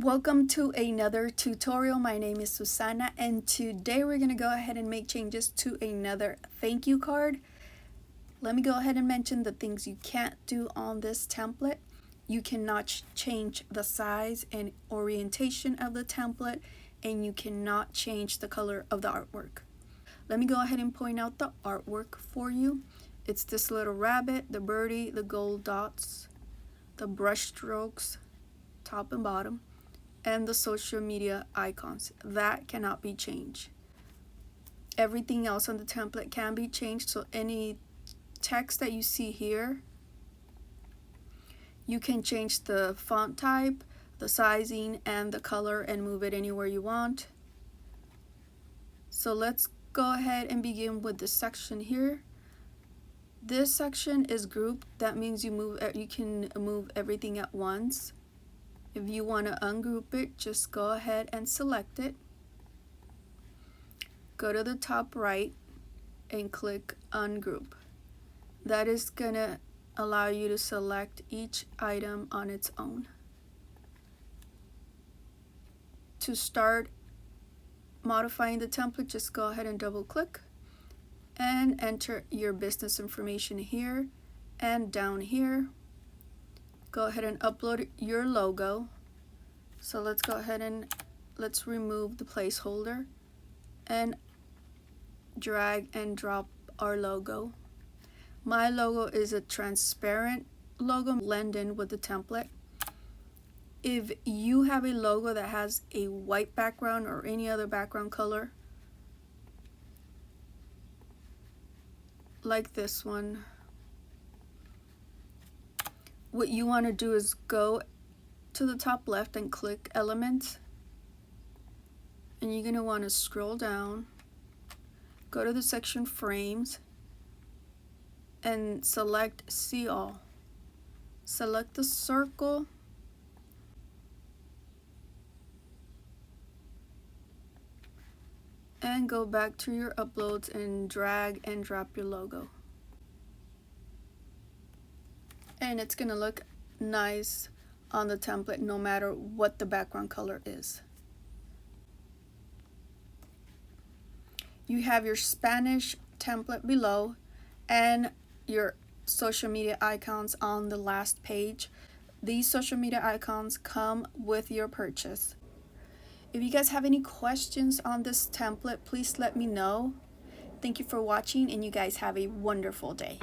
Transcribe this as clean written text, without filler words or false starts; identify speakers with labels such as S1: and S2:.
S1: Welcome to another tutorial. My name is Susana, and today we're going to go ahead and make changes to another thank you card. Let me go ahead and mention the things you can't do on this template. You cannot change the size and orientation of the template, and you cannot change the color of the artwork. Let me go ahead and point out the artwork for you. It's this little rabbit, the birdie, the gold dots, the brush strokes, top and bottom, and the social media icons. That cannot be changed. Everything else on the template can be changed, so any text that you see here, you can change the font type, the sizing, and the color and move it anywhere you want. So let's go ahead and begin with this section here. This section is grouped. That means you can move everything at once. If you want to ungroup it, just go ahead and select it. Go to the top right and click ungroup. That is going to allow you to select each item on its own. To start modifying the template, just go ahead and double click and enter your business information here and down here. Go ahead and upload your logo. So let's go ahead and let's remove the placeholder and drag and drop our logo. My logo is a transparent logo, blend in with the template. If you have a logo that has a white background or any other background color, like this one, what you want to do is go to the top left and click Elements, and you're going to want to scroll down, go to the section Frames, and select See All. Select the circle and go back to your uploads and drag and drop your logo. And it's going to look nice on the template no matter what the background color is. You have your Spanish template below and your social media icons on the last page. These social media icons come with your purchase. If you guys have any questions on this template, please let me know. Thank you for watching, and you guys have a wonderful day.